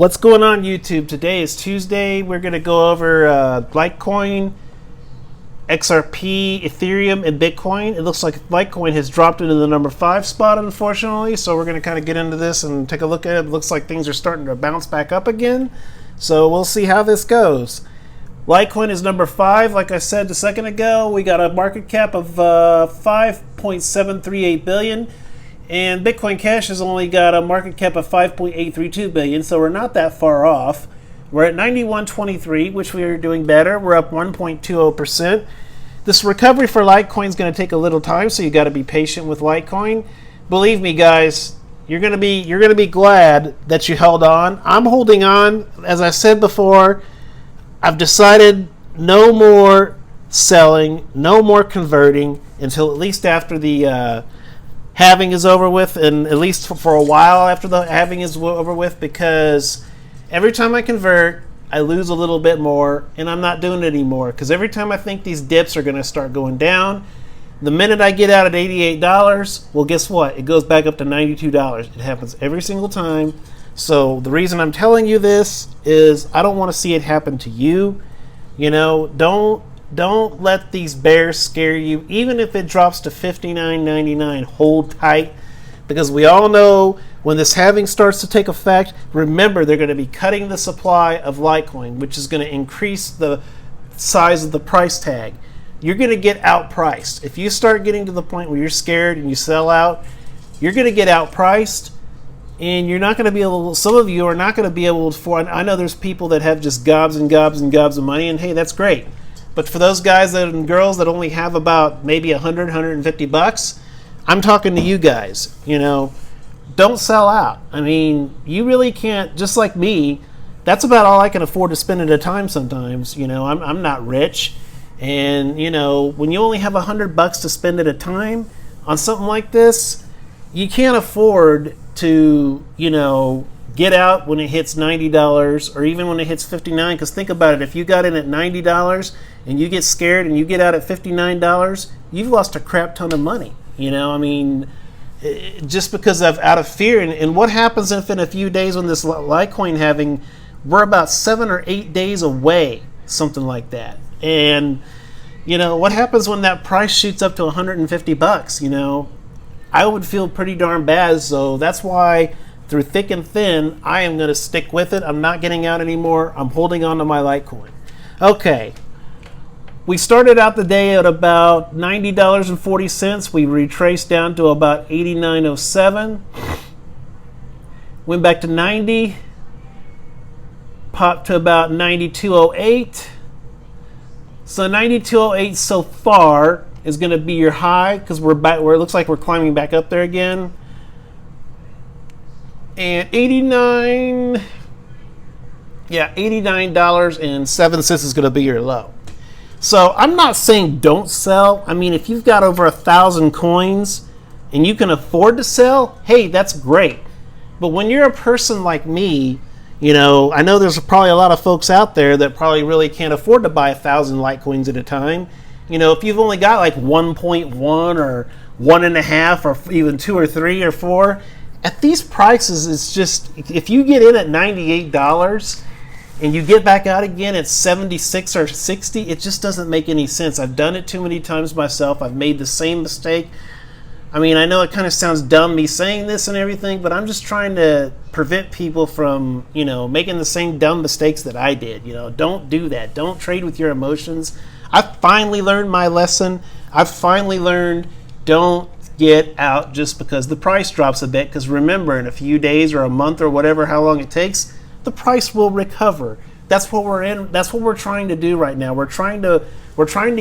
What's going on, YouTube? Today is Tuesday. We're going to go over Litecoin, XRP, Ethereum, and Bitcoin. It looks like Litecoin has dropped into the number 5 spot, unfortunately. So we're going to kind of get into this and take a look at it. It looks like things are starting to bounce back up again. So we'll see how this goes. Litecoin is number 5. Like I said a second ago, we got a market cap of 5.738 billion. And Bitcoin Cash has only got a market cap of 5.832 billion, so we're not that far off. We're at 91.23, which we are doing better. We're up 1.20%. This recovery for Litecoin is going to take a little time, so you got to be patient with Litecoin. Believe me, guys, you're going to be glad that you held on. I'm holding on. As I said before, I've decided no more selling, no more converting until at least after the halving is over with, and at least for a while after the halving is over with, because every time I convert, I lose a little bit more, and I'm not doing it anymore, because every time I think these dips are going to start going down, the minute I get out at $88, well, guess what? It goes back up to $92. It happens every single time. So the reason I'm telling you this is I don't want to see it happen to you. You know, don't let these bears scare you. Even if it drops to $59.99, hold tight, because we all know when this halving starts to take effect, remember they're going to be cutting the supply of Litecoin, which is going to increase the size of the price tag. You're going to get outpriced. If you start getting to the point where you're scared and you sell out, you're going to get outpriced, and you're not going to be able, some of you are not going to be able to afford. I know there's people that have just gobs and gobs and gobs of money, and hey, that's great. But for those guys and girls that only have about maybe $150, I'm talking to you guys. You know, don't sell out. I mean, you really can't. Just like me, that's about all I can afford to spend at a time. Sometimes, you know, I'm not rich, and you know, when you only have $100 to spend at a time on something like this, you can't afford to, you know, get out when it hits $90 or even when it hits $59. Because think about it, if you got in at $90 and you get scared and you get out at $59, you've lost a crap ton of money. You know, I mean, just because of out of fear. And what happens if in a few days when this Litecoin halving, we're about 7 or 8 days away, something like that. And you know, what happens when that price shoots up to $150? You know, I would feel pretty darn bad. So that's why, through thick and thin, I am going to stick with it. I'm not getting out anymore. I'm holding on to my Litecoin. Okay. We started out the day at about $90.40. We retraced down to about $89.07. Went back to 90. Popped to about $92.08. So $92.08 so far is going to be your high, because we're back where it looks like we're climbing back up there again. And $89.07 is going to be your low. So I'm not saying don't sell. I mean, if you've got over 1,000 coins and you can afford to sell, hey, that's great. But when you're a person like me, you know, I know there's probably a lot of folks out there that probably really can't afford to buy 1,000 Litecoins at a time. You know, if you've only got like 1.1 or 1.5 or even 2 or 3 or 4, at these prices, it's just, if you get in at $98 and you get back out again at 76 or 60, it just doesn't make any sense. I've done it too many times myself. I've made the same mistake. I mean, I know it kind of sounds dumb me saying this and everything, but I'm just trying to prevent people from, you know, making the same dumb mistakes that I did. You know, don't do that. Don't trade with your emotions. I've finally learned my lesson. I've finally learned, don't get out just because the price drops a bit, because remember, in a few days or a month or whatever, how long it takes, the price will recover. That's what we're in. That's what we're trying to do right now. We're trying to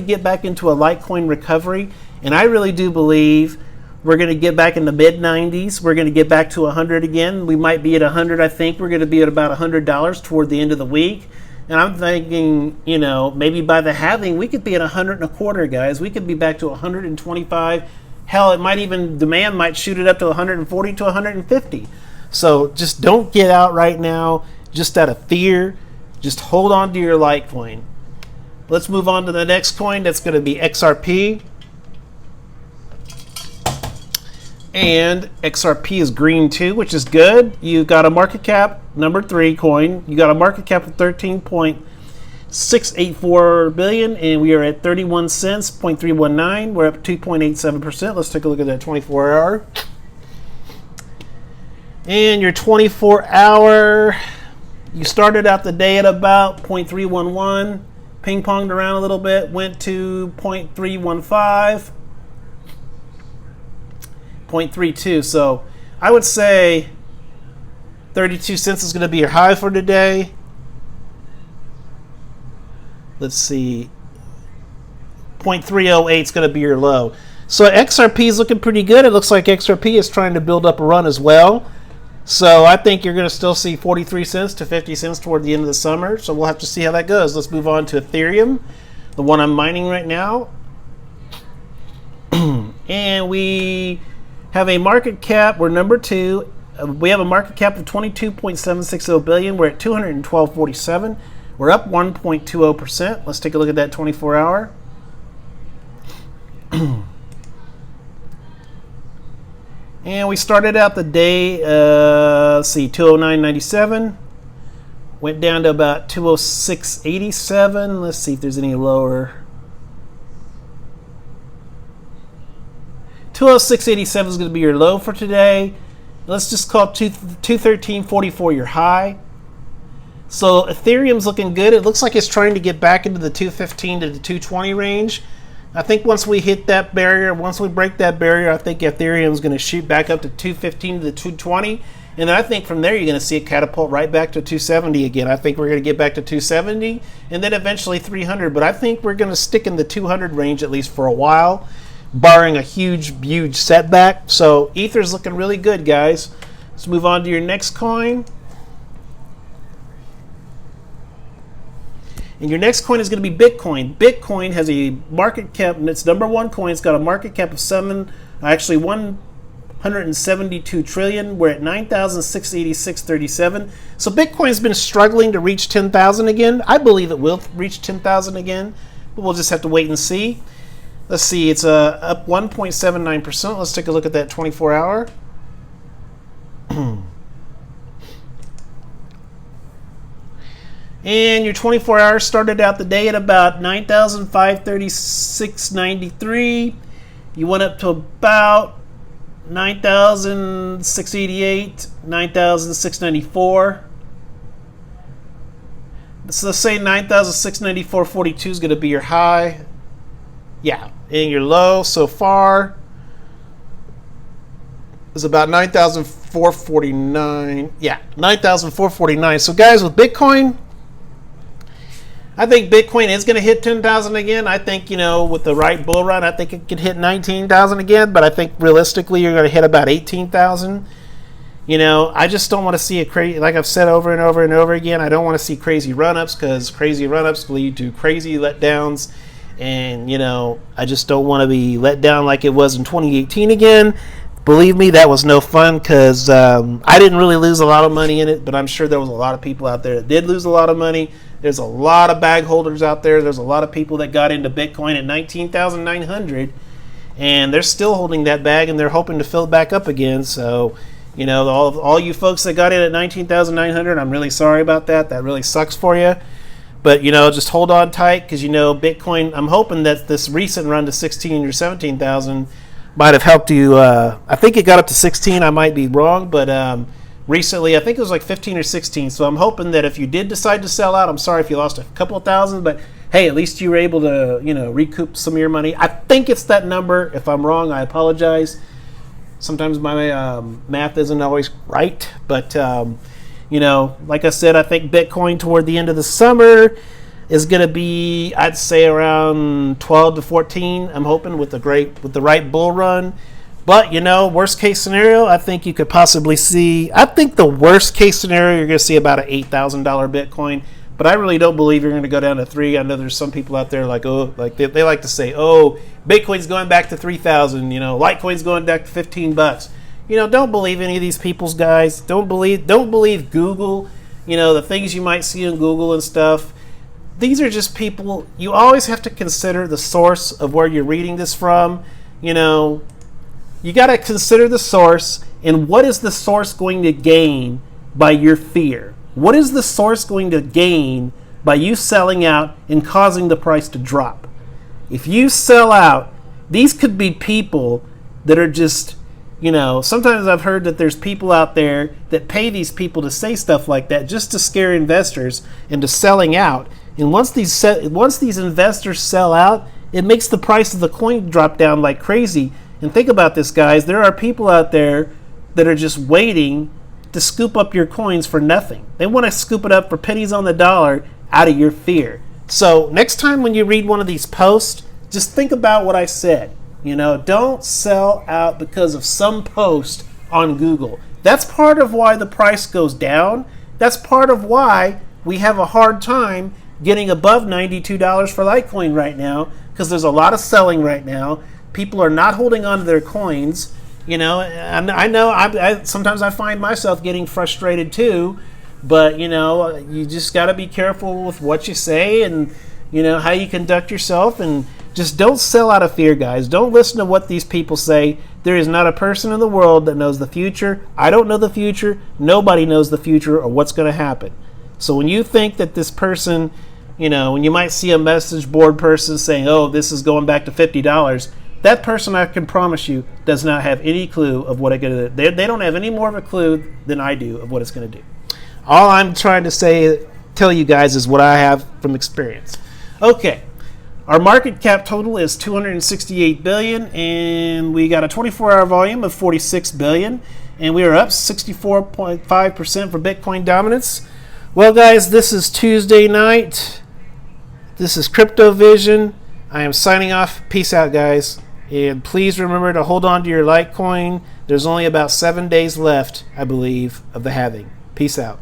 get back into a Litecoin recovery, and I really do believe we're going to get back in the mid 90s. We're going to get back to 100 again. We might be at 100. I think we're going to be at about $100 toward the end of the week. And I'm thinking, you know, maybe by the halving, we could be at 125, guys. We could be back to 125. Hell, it might even, demand might shoot it up to 140 to 150. So just don't get out right now, just out of fear. Just hold on to your Litecoin. Let's move on to the next coin. That's going to be XRP. And XRP is green too, which is good. You got a market cap, number 3 coin. You got a market cap of 13.684 billion, and we are at 31 cents, 0.319. We're up 2.87%. Let's take a look at that 24-hour. And your 24-hour, you started out the day at about 0.311, ping-ponged around a little bit, went to 0.315. 0.32. So I would say 32 cents is going to be your high for today. Let's see. 0.308 is going to be your low. So XRP is looking pretty good. It looks like XRP is trying to build up a run as well. So I think you're going to still see 43 cents to 50 cents toward the end of the summer. So we'll have to see how that goes. Let's move on to Ethereum, the one I'm mining right now. And we have a market cap. We're number 2. We have a market cap of 22.760 billion. We're at 212.47. We're up 1.20%. Let's take a look at that 24-hour. And we started out the day, let's see, 209.97. Went down to about 206.87. Let's see if there's any lower. 206.87 is going to be your low for today. Let's just call 213.44 your high. So Ethereum's looking good. It looks like it's trying to get back into the 215 to the 220 range. I think once we hit that barrier, once we break that barrier, I think Ethereum's going to shoot back up to 215 to the 220. And then I think from there you're going to see it catapult right back to 270 again. I think we're going to get back to 270 and then eventually 300. But I think we're going to stick in the 200 range at least for a while, barring a huge setback. So Ether's looking really good, guys. Let's move on to your next coin. And your next coin is going to be Bitcoin. Bitcoin has a market cap, and it's number 1 coin. It's got a market cap of 172 trillion. We're at 9,686.37. So Bitcoin's been struggling to reach 10,000 again. I believe it will reach 10,000 again, but we'll just have to wait and see. Let's see, it's up 1.79%. Let's take a look at that 24-hour. And your 24-hour started out the day at about 9,536.93. You went up to about 9,688, 9,694. So let's say 9,694.42 is going to be your high. Yeah, and your low so far is about 9,449. Yeah, 9,449. So guys, with Bitcoin, I think Bitcoin is going to hit 10,000 again. I think, with the right bull run, I think it could hit 19,000 again. But I think realistically, you're going to hit about 18,000. I just don't want to see a crazy, like I've said over and over and over again, I don't want to see crazy run-ups because crazy run-ups lead to crazy letdowns. And, I just don't want to be let down like it was in 2018 again. Believe me, that was no fun because I didn't really lose a lot of money in it, but I'm sure there was a lot of people out there that did lose a lot of money. There's a lot of bag holders out there. There's a lot of people that got into Bitcoin at 19,900, and they're still holding that bag, and they're hoping to fill it back up again. So, all you folks that got in at 19,900, I'm really sorry about that. That really sucks for you. But, just hold on tight because, Bitcoin, I'm hoping that this recent run to 16 or 17,000 might have helped you. I think it got up to 16. I might be wrong, but recently I think it was like 15 or 16. So I'm hoping that if you did decide to sell out, I'm sorry if you lost a couple of thousand, but hey, at least you were able to, recoup some of your money. I think it's that number. If I'm wrong, I apologize. Sometimes my math isn't always right, but like I said, I think Bitcoin toward the end of the summer is going to be, I'd say, around 12 to 14. I'm hoping with the right bull run. But, worst case scenario, I think you could possibly see, I think the worst case scenario, you're going to see about an $8,000 Bitcoin. But I really don't believe you're going to go down to 3. I know there's some people out there like they like to say, Bitcoin's going back to 3,000, Litecoin's going back to $15. Don't believe any of these people's guys. Don't believe Google, the things you might see on Google and stuff. These are just people. You always have to consider the source of where you're reading this from. you got to consider the source and what is the source going to gain by your fear? What is the source going to gain by you selling out and causing the price to drop? If you sell out, these could be people that are just, sometimes I've heard that there's people out there that pay these people to say stuff like that just to scare investors into selling out. And once these investors sell out, it makes the price of the coin drop down like crazy. And think about this, guys. There are people out there that are just waiting to scoop up your coins for nothing. They want to scoop it up for pennies on the dollar out of your fear. So next time when you read one of these posts, just think about what I said. Don't sell out because of some post on Google. That's part of why the price goes down. That's part of why we have a hard time getting above $92 for Litecoin right now, because there's a lot of selling right now. People are not holding on to their coins. And I know sometimes I find myself getting frustrated too, but you just got to be careful with what you say and how you conduct yourself, and just don't sell out of fear, guys. Don't listen to what these people say. There is not a person in the world that knows the future. I don't know the future. Nobody knows the future or what's going to happen. So when you think that this person, when you might see a message board person saying, oh, this is going back to $50, that person, I can promise you, does not have any clue of what it's going to do. They don't have any more of a clue than I do of what it's going to do. All I'm trying to tell you guys is what I have from experience. Okay, our market cap total is $268 billion, and we got a 24-hour volume of 46 billion, and we are up 64.5% for Bitcoin dominance. Well, guys, this is Tuesday night. This is Crypto Vision. I am signing off. Peace out, guys. And please remember to hold on to your Litecoin. There's only about 7 days left, I believe, of the halving. Peace out.